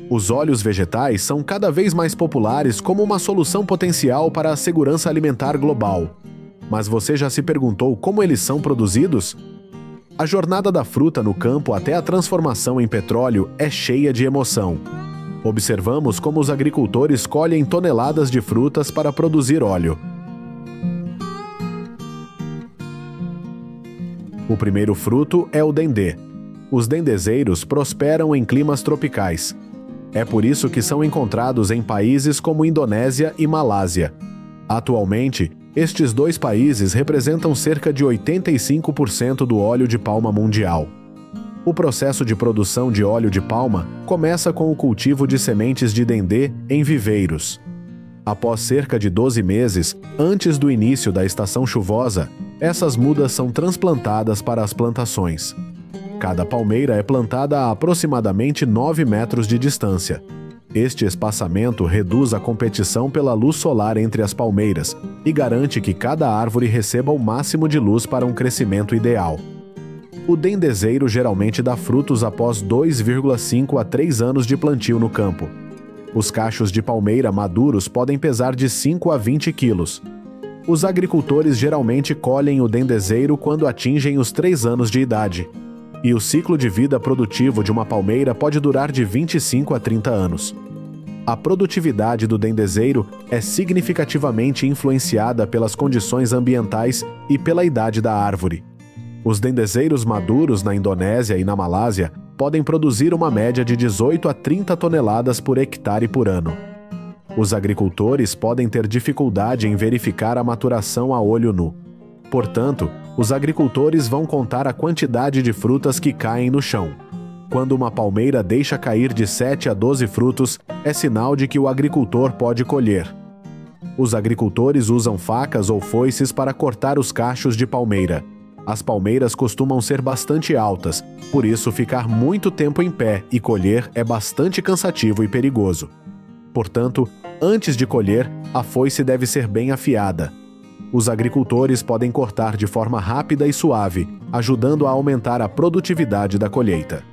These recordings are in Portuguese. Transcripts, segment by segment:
Os óleos vegetais são cada vez mais populares como uma solução potencial para a segurança alimentar global. Mas você já se perguntou como eles são produzidos? A jornada da fruta no campo até a transformação em petróleo é cheia de emoção. Observamos como os agricultores colhem toneladas de frutas para produzir óleo. O primeiro fruto é o dendê. Os dendezeiros prosperam em climas tropicais. É por isso que são encontrados em países como Indonésia e Malásia. Atualmente, estes dois países representam cerca de 85% do óleo de palma mundial. O processo de produção de óleo de palma começa com o cultivo de sementes de dendê em viveiros. Após cerca de 12 meses, antes do início da estação chuvosa, essas mudas são transplantadas para as plantações. Cada palmeira é plantada a aproximadamente 9 metros de distância. Este espaçamento reduz a competição pela luz solar entre as palmeiras e garante que cada árvore receba o máximo de luz para um crescimento ideal. O dendezeiro geralmente dá frutos após 2,5 a 3 anos de plantio no campo. Os cachos de palmeira maduros podem pesar de 5 a 20 quilos. Os agricultores geralmente colhem o dendezeiro quando atingem os 3 anos de idade. E o ciclo de vida produtivo de uma palmeira pode durar de 25 a 30 anos. A produtividade do dendezeiro é significativamente influenciada pelas condições ambientais e pela idade da árvore. Os dendezeiros maduros na Indonésia e na Malásia podem produzir uma média de 18 a 30 toneladas por hectare por ano. Os agricultores podem ter dificuldade em verificar a maturação a olho nu. Portanto, os agricultores vão contar a quantidade de frutas que caem no chão. Quando uma palmeira deixa cair de 7 a 12 frutos, é sinal de que o agricultor pode colher. Os agricultores usam facas ou foices para cortar os cachos de palmeira. As palmeiras costumam ser bastante altas, por isso ficar muito tempo em pé e colher é bastante cansativo e perigoso. Portanto, antes de colher, a foice deve ser bem afiada. Os agricultores podem cortar de forma rápida e suave, ajudando a aumentar a produtividade da colheita.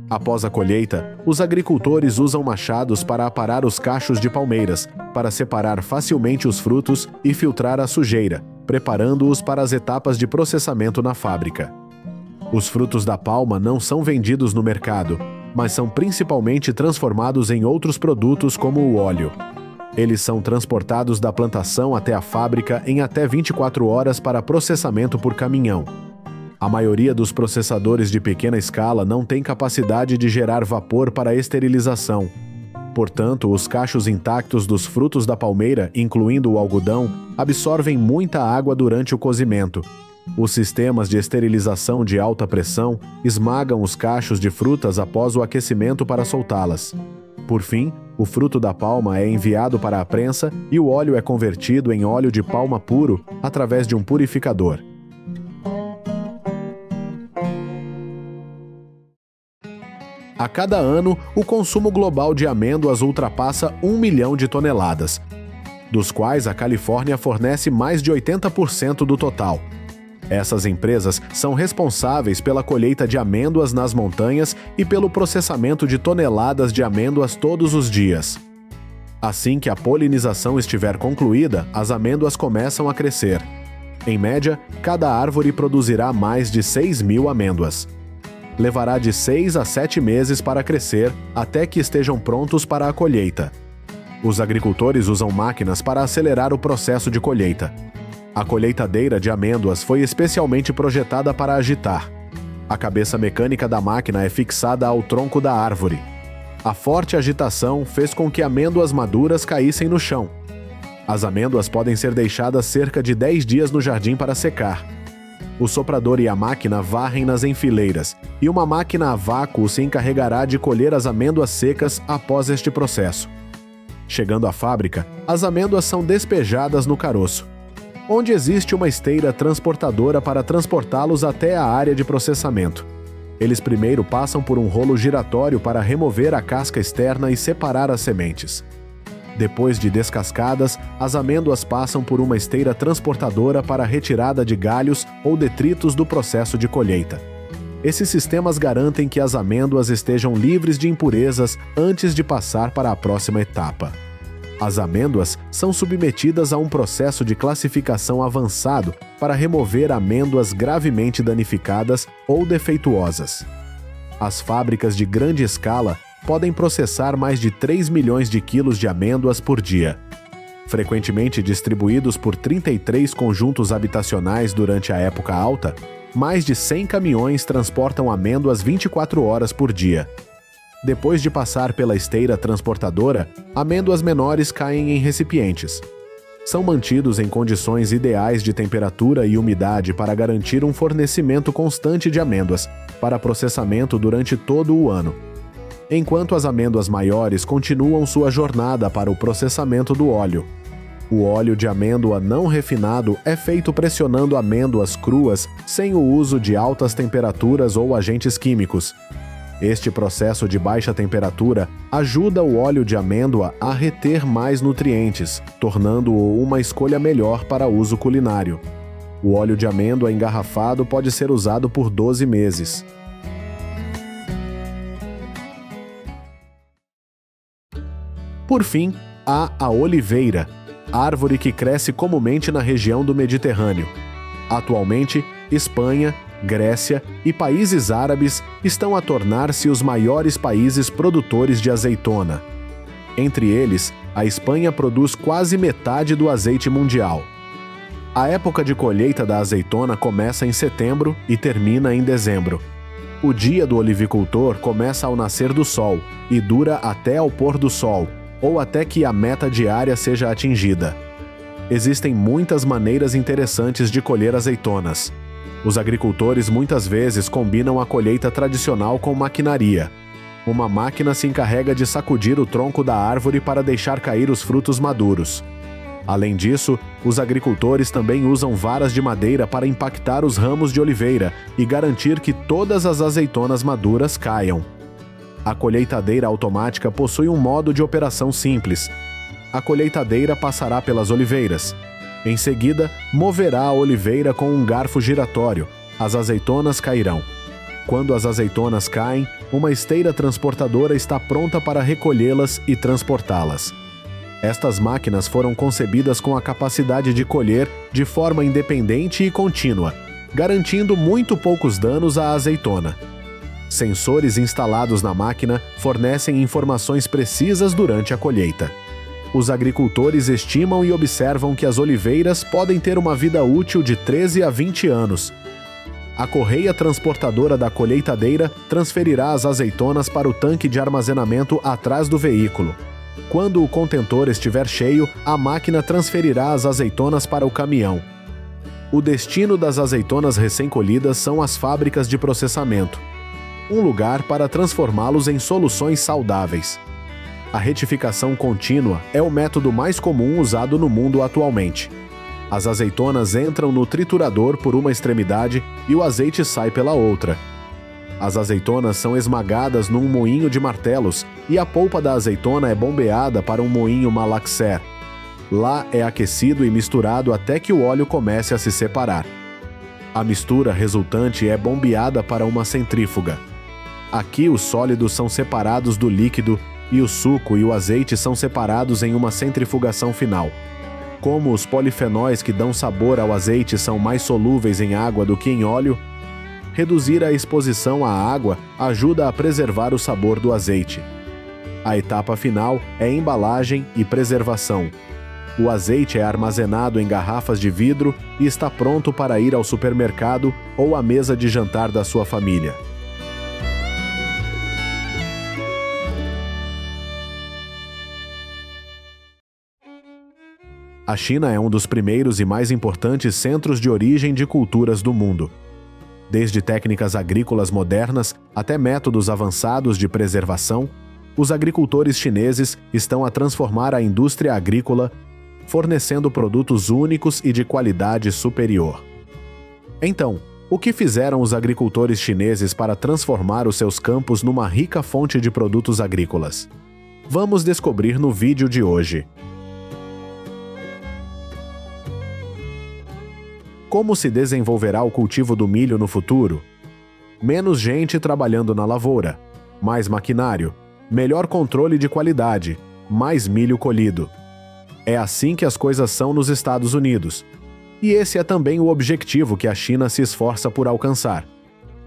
Após a colheita, os agricultores usam machados para aparar os cachos de palmeiras, para separar facilmente os frutos e filtrar a sujeira, preparando-os para as etapas de processamento na fábrica. Os frutos da palma não são vendidos no mercado, mas são principalmente transformados em outros produtos como o óleo. Eles são transportados da plantação até a fábrica em até 24 horas para processamento por caminhão. A maioria dos processadores de pequena escala não tem capacidade de gerar vapor para esterilização. Portanto, os cachos intactos dos frutos da palmeira, incluindo o algodão, absorvem muita água durante o cozimento. Os sistemas de esterilização de alta pressão esmagam os cachos de frutas após o aquecimento para soltá-las. Por fim, o fruto da palma é enviado para a prensa e o óleo é convertido em óleo de palma puro através de um purificador. A cada ano, o consumo global de amêndoas ultrapassa 1 milhão de toneladas, dos quais a Califórnia fornece mais de 80% do total. Essas empresas são responsáveis pela colheita de amêndoas nas montanhas e pelo processamento de toneladas de amêndoas todos os dias. Assim que a polinização estiver concluída, as amêndoas começam a crescer. Em média, cada árvore produzirá mais de 6.000 amêndoas. Levará de 6 a 7 meses para crescer até que estejam prontos para a colheita. Os agricultores usam máquinas para acelerar o processo de colheita. A colheitadeira de amêndoas foi especialmente projetada para agitar. A cabeça mecânica da máquina é fixada ao tronco da árvore. A forte agitação fez com que amêndoas maduras caíssem no chão. As amêndoas podem ser deixadas cerca de 10 dias no jardim para secar. O soprador e a máquina varrem-nas em fileiras, e uma máquina a vácuo se encarregará de colher as amêndoas secas após este processo. Chegando à fábrica, as amêndoas são despejadas no caroço, onde existe uma esteira transportadora para transportá-los até a área de processamento. Eles primeiro passam por um rolo giratório para remover a casca externa e separar as sementes. Depois de descascadas, as amêndoas passam por uma esteira transportadora para a retirada de galhos ou detritos do processo de colheita. Esses sistemas garantem que as amêndoas estejam livres de impurezas antes de passar para a próxima etapa. As amêndoas são submetidas a um processo de classificação avançado para remover amêndoas gravemente danificadas ou defeituosas. As fábricas de grande escala podem processar mais de 3 milhões de quilos de amêndoas por dia. Frequentemente distribuídos por 33 conjuntos habitacionais durante a época alta, mais de 100 caminhões transportam amêndoas 24 horas por dia. Depois de passar pela esteira transportadora, amêndoas menores caem em recipientes. São mantidos em condições ideais de temperatura e umidade para garantir um fornecimento constante de amêndoas para processamento durante todo o ano. Enquanto as amêndoas maiores continuam sua jornada para o processamento do óleo. O óleo de amêndoa não refinado é feito pressionando amêndoas cruas sem o uso de altas temperaturas ou agentes químicos. Este processo de baixa temperatura ajuda o óleo de amêndoa a reter mais nutrientes, tornando-o uma escolha melhor para uso culinário. O óleo de amêndoa engarrafado pode ser usado por 12 meses. Por fim, há a oliveira, árvore que cresce comumente na região do Mediterrâneo. Atualmente, Espanha, Grécia e países árabes estão a tornar-se os maiores países produtores de azeitona. Entre eles, a Espanha produz quase metade do azeite mundial. A época de colheita da azeitona começa em setembro e termina em dezembro. O dia do olivicultor começa ao nascer do sol e dura até ao pôr do sol, ou até que a meta diária seja atingida. Existem muitas maneiras interessantes de colher azeitonas. Os agricultores muitas vezes combinam a colheita tradicional com maquinaria. Uma máquina se encarrega de sacudir o tronco da árvore para deixar cair os frutos maduros. Além disso, os agricultores também usam varas de madeira para impactar os ramos de oliveira e garantir que todas as azeitonas maduras caiam. A colheitadeira automática possui um modo de operação simples. A colheitadeira passará pelas oliveiras. Em seguida, moverá a oliveira com um garfo giratório. As azeitonas cairão. Quando as azeitonas caem, uma esteira transportadora está pronta para recolhê-las e transportá-las. Estas máquinas foram concebidas com a capacidade de colher de forma independente e contínua, garantindo muito poucos danos à azeitona. Sensores instalados na máquina fornecem informações precisas durante a colheita. Os agricultores estimam e observam que as oliveiras podem ter uma vida útil de 13 a 20 anos. A correia transportadora da colheitadeira transferirá as azeitonas para o tanque de armazenamento atrás do veículo. Quando o contentor estiver cheio, a máquina transferirá as azeitonas para o caminhão. O destino das azeitonas recém-colhidas são as fábricas de processamento, um lugar para transformá-los em soluções saudáveis. A retificação contínua é o método mais comum usado no mundo atualmente. As azeitonas entram no triturador por uma extremidade e o azeite sai pela outra. As azeitonas são esmagadas num moinho de martelos e a polpa da azeitona é bombeada para um moinho malaxer. Lá é aquecido e misturado até que o óleo comece a se separar. A mistura resultante é bombeada para uma centrífuga. Aqui os sólidos são separados do líquido e o suco e o azeite são separados em uma centrifugação final. Como os polifenóis que dão sabor ao azeite são mais solúveis em água do que em óleo, reduzir a exposição à água ajuda a preservar o sabor do azeite. A etapa final é embalagem e preservação. O azeite é armazenado em garrafas de vidro e está pronto para ir ao supermercado ou à mesa de jantar da sua família. A China é um dos primeiros e mais importantes centros de origem de culturas do mundo. Desde técnicas agrícolas modernas até métodos avançados de preservação, os agricultores chineses estão a transformar a indústria agrícola, fornecendo produtos únicos e de qualidade superior. Então, o que fizeram os agricultores chineses para transformar os seus campos numa rica fonte de produtos agrícolas? Vamos descobrir no vídeo de hoje. Como se desenvolverá o cultivo do milho no futuro? menos gente trabalhando na lavoura, mais maquinário, melhor controle de qualidade, mais milho colhido. É assim que as coisas são nos Estados Unidos. E esse é também o objetivo que a China se esforça por alcançar.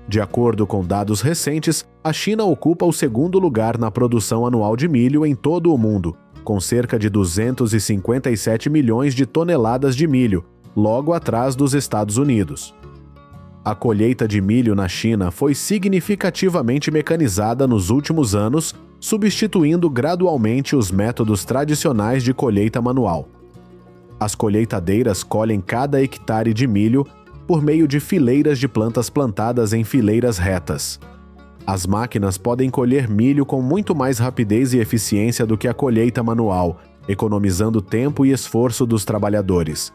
De acordo com dados recentes, a China ocupa o segundo lugar na produção anual de milho em todo o mundo, com cerca de 257 milhões de toneladas de milho, logo atrás dos Estados Unidos. A colheita de milho na China foi significativamente mecanizada nos últimos anos, substituindo gradualmente os métodos tradicionais de colheita manual. As colheitadeiras colhem cada hectare de milho por meio de fileiras de plantas plantadas em fileiras retas. As máquinas podem colher milho com muito mais rapidez e eficiência do que a colheita manual, economizando tempo e esforço dos trabalhadores.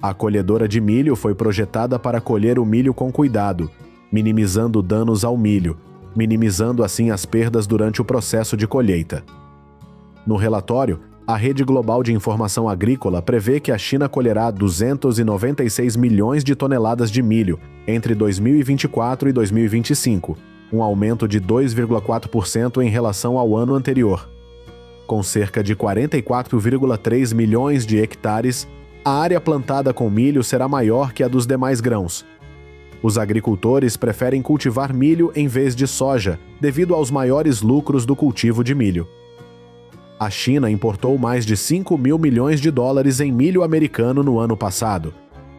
A colhedora de milho foi projetada para colher o milho com cuidado, minimizando danos ao milho, minimizando assim as perdas durante o processo de colheita. No relatório, a Rede Global de Informação Agrícola prevê que a China colherá 296 milhões de toneladas de milho entre 2024 e 2025, um aumento de 2,4% em relação ao ano anterior. Com cerca de 44,3 milhões de hectares, a área plantada com milho será maior que a dos demais grãos. Os agricultores preferem cultivar milho em vez de soja, devido aos maiores lucros do cultivo de milho. A China importou mais de 5 mil milhões de dólares em milho americano no ano passado,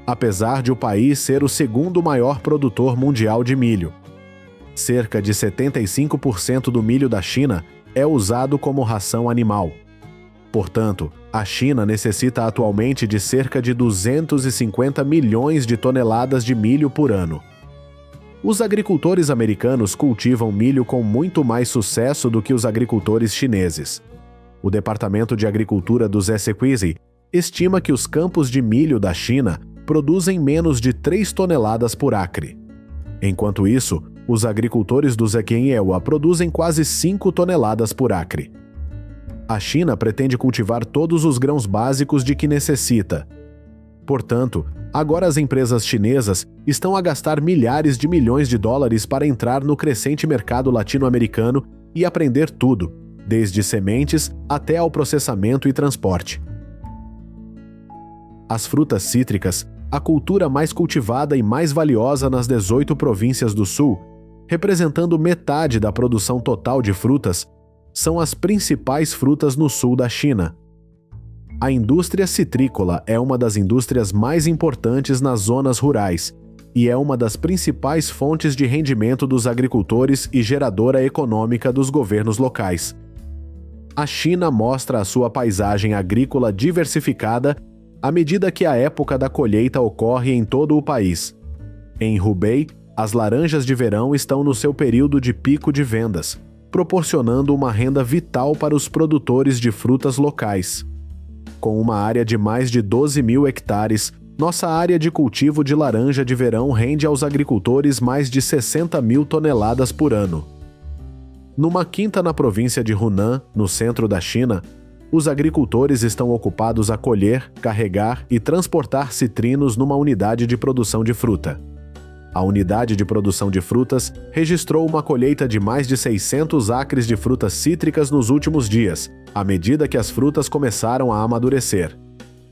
apesar de o país ser o segundo maior produtor mundial de milho. Cerca de 75% do milho da China é usado como ração animal. Portanto, a China necessita atualmente de cerca de 250 milhões de toneladas de milho por ano. Os agricultores americanos cultivam milho com muito mais sucesso do que os agricultores chineses. O Departamento de Agricultura do Zhejiang estima que os campos de milho da China produzem menos de 3 toneladas por acre. Enquanto isso, os agricultores do Zhejiang produzem quase 5 toneladas por acre. A China pretende cultivar todos os grãos básicos de que necessita. Portanto, agora as empresas chinesas estão a gastar milhares de milhões de dólares para entrar no crescente mercado latino-americano e aprender tudo, desde sementes até ao processamento e transporte. As frutas cítricas, a cultura mais cultivada e mais valiosa nas 18 províncias do sul, representando metade da produção total de frutas, são as principais frutas no sul da China. A indústria citrícola é uma das indústrias mais importantes nas zonas rurais e é uma das principais fontes de rendimento dos agricultores e geradora econômica dos governos locais. A China mostra a sua paisagem agrícola diversificada à medida que a época da colheita ocorre em todo o país. Em Hubei, as laranjas de verão estão no seu período de pico de vendas, proporcionando uma renda vital para os produtores de frutas locais. Com uma área de mais de 12 mil hectares, nossa área de cultivo de laranja de verão rende aos agricultores mais de 60 mil toneladas por ano. Numa quinta na província de Hunan, no centro da China, os agricultores estão ocupados a colher, carregar e transportar citrinos numa unidade de produção de fruta. A unidade de produção de frutas registrou uma colheita de mais de 600 acres de frutas cítricas nos últimos dias, à medida que as frutas começaram a amadurecer.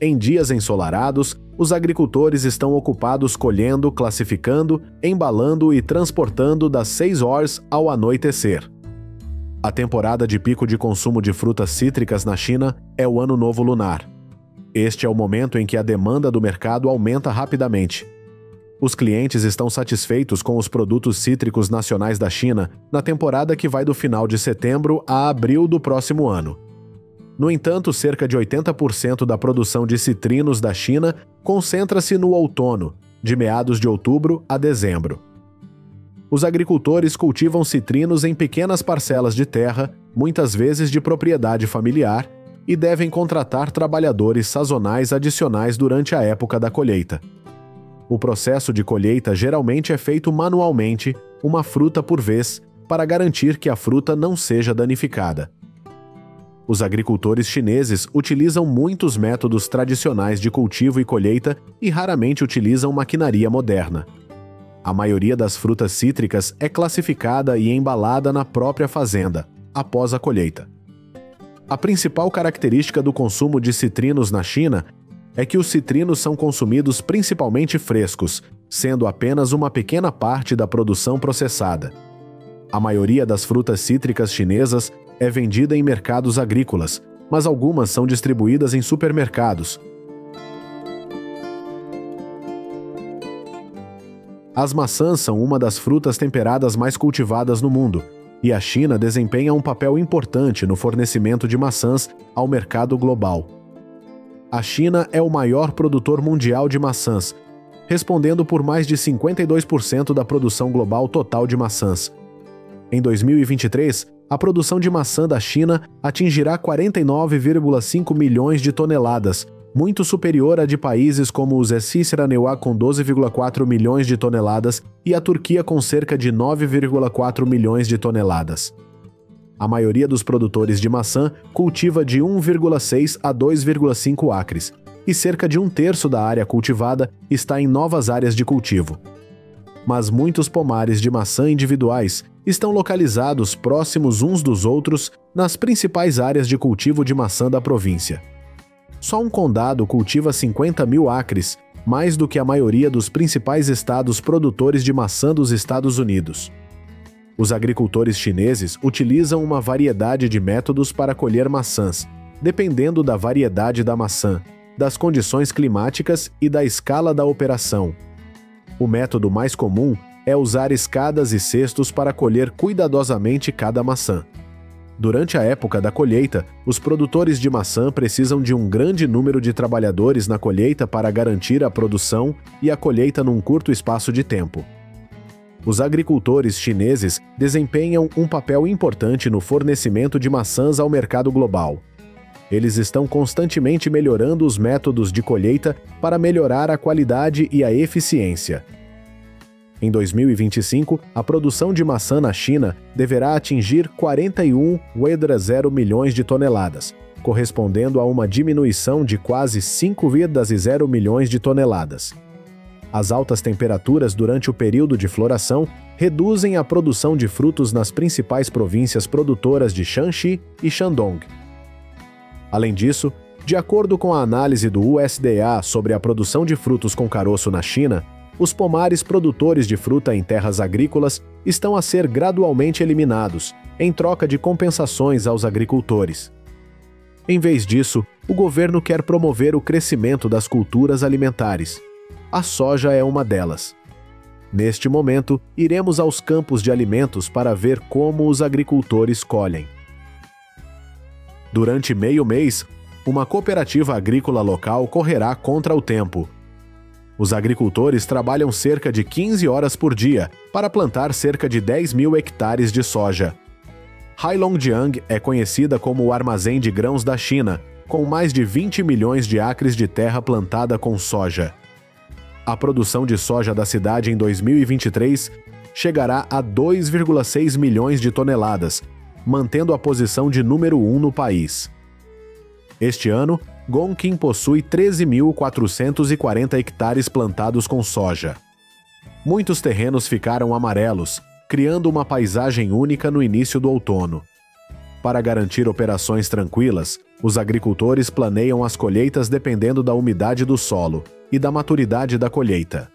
Em dias ensolarados, os agricultores estão ocupados colhendo, classificando, embalando e transportando das 6 horas ao anoitecer. A temporada de pico de consumo de frutas cítricas na China é o Ano Novo Lunar. Este é o momento em que a demanda do mercado aumenta rapidamente. Os clientes estão satisfeitos com os produtos cítricos nacionais da China na temporada que vai do final de setembro a abril do próximo ano. No entanto, cerca de 80% da produção de citrinos da China concentra-se no outono, de meados de outubro a dezembro. Os agricultores cultivam citrinos em pequenas parcelas de terra, muitas vezes de propriedade familiar, e devem contratar trabalhadores sazonais adicionais durante a época da colheita. O processo de colheita geralmente é feito manualmente, uma fruta por vez, para garantir que a fruta não seja danificada. Os agricultores chineses utilizam muitos métodos tradicionais de cultivo e colheita e raramente utilizam maquinaria moderna. A maioria das frutas cítricas é classificada e embalada na própria fazenda, após a colheita. A principal característica do consumo de citrinos na China é que os citrinos são consumidos principalmente frescos, sendo apenas uma pequena parte da produção processada. A maioria das frutas cítricas chinesas é vendida em mercados agrícolas, mas algumas são distribuídas em supermercados. As maçãs são uma das frutas temperadas mais cultivadas no mundo, e a China desempenha um papel importante no fornecimento de maçãs ao mercado global. A China é o maior produtor mundial de maçãs, respondendo por mais de 52% da produção global total de maçãs. Em 2023, a produção de maçã da China atingirá 49,5 milhões de toneladas, muito superior à de países como o Cisjordânia com 12,4 milhões de toneladas e a Turquia com cerca de 9,4 milhões de toneladas. A maioria dos produtores de maçã cultiva de 1,6 a 2,5 acres, e cerca de um terço da área cultivada está em novas áreas de cultivo. Mas muitos pomares de maçã individuais estão localizados próximos uns dos outros nas principais áreas de cultivo de maçã da província. Só um condado cultiva 50 mil acres, mais do que a maioria dos principais estados produtores de maçã dos Estados Unidos. Os agricultores chineses utilizam uma variedade de métodos para colher maçãs, dependendo da variedade da maçã, das condições climáticas e da escala da operação. O método mais comum é usar escadas e cestos para colher cuidadosamente cada maçã. Durante a época da colheita, os produtores de maçã precisam de um grande número de trabalhadores na colheita para garantir a produção e a colheita num curto espaço de tempo. Os agricultores chineses desempenham um papel importante no fornecimento de maçãs ao mercado global. Eles estão constantemente melhorando os métodos de colheita para melhorar a qualidade e a eficiência. Em 2025, a produção de maçã na China deverá atingir 41,0 milhões de toneladas, correspondendo a uma diminuição de quase 5,0 milhões de toneladas. As altas temperaturas durante o período de floração reduzem a produção de frutos nas principais províncias produtoras de Shanxi e Shandong. Além disso, de acordo com a análise do USDA sobre a produção de frutos com caroço na China, os pomares produtores de fruta em terras agrícolas estão a ser gradualmente eliminados, em troca de compensações aos agricultores. Em vez disso, o governo quer promover o crescimento das culturas alimentares. A soja é uma delas. Neste momento, iremos aos campos de alimentos para ver como os agricultores colhem. Durante meio mês, uma cooperativa agrícola local correrá contra o tempo. Os agricultores trabalham cerca de 15 horas por dia para plantar cerca de 10 mil hectares de soja. Heilongjiang é conhecida como o armazém de grãos da China, com mais de 20 milhões de acres de terra plantada com soja. A produção de soja da cidade em 2023 chegará a 2,6 milhões de toneladas, mantendo a posição de número 1 no país. Este ano, Gongqing possui 13.440 hectares plantados com soja. Muitos terrenos ficaram amarelos, criando uma paisagem única no início do outono. Para garantir operações tranquilas, os agricultores planeiam as colheitas dependendo da umidade do solo e da maturidade da colheita.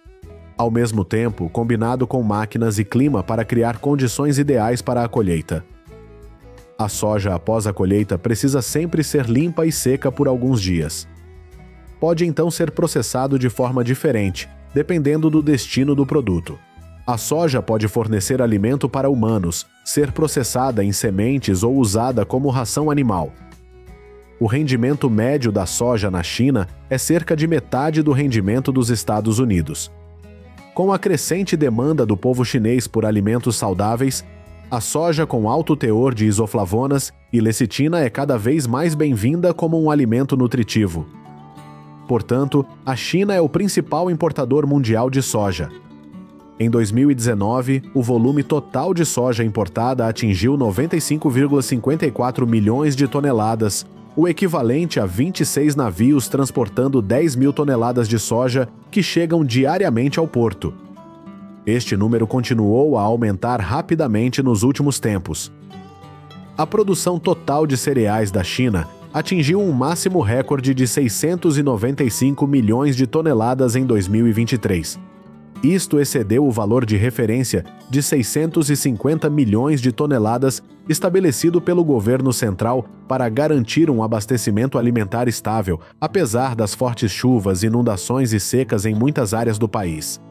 Ao mesmo tempo, combinado com máquinas e clima para criar condições ideais para a colheita. A soja após a colheita precisa sempre ser limpa e seca por alguns dias. Pode então ser processado de forma diferente, dependendo do destino do produto. A soja pode fornecer alimento para humanos, ser processada em sementes ou usada como ração animal. O rendimento médio da soja na China é cerca de metade do rendimento dos Estados Unidos. Com a crescente demanda do povo chinês por alimentos saudáveis, a soja com alto teor de isoflavonas e lecitina é cada vez mais bem-vinda como um alimento nutritivo. Portanto, a China é o principal importador mundial de soja. Em 2019, o volume total de soja importada atingiu 95,54 milhões de toneladas, o equivalente a 26 navios transportando 10 mil toneladas de soja que chegam diariamente ao porto. Este número continuou a aumentar rapidamente nos últimos tempos. A produção total de cereais da China atingiu um máximo recorde de 695 milhões de toneladas em 2023. Isto excedeu o valor de referência de 650 milhões de toneladas estabelecido pelo governo central para garantir um abastecimento alimentar estável, apesar das fortes chuvas, inundações e secas em muitas áreas do país.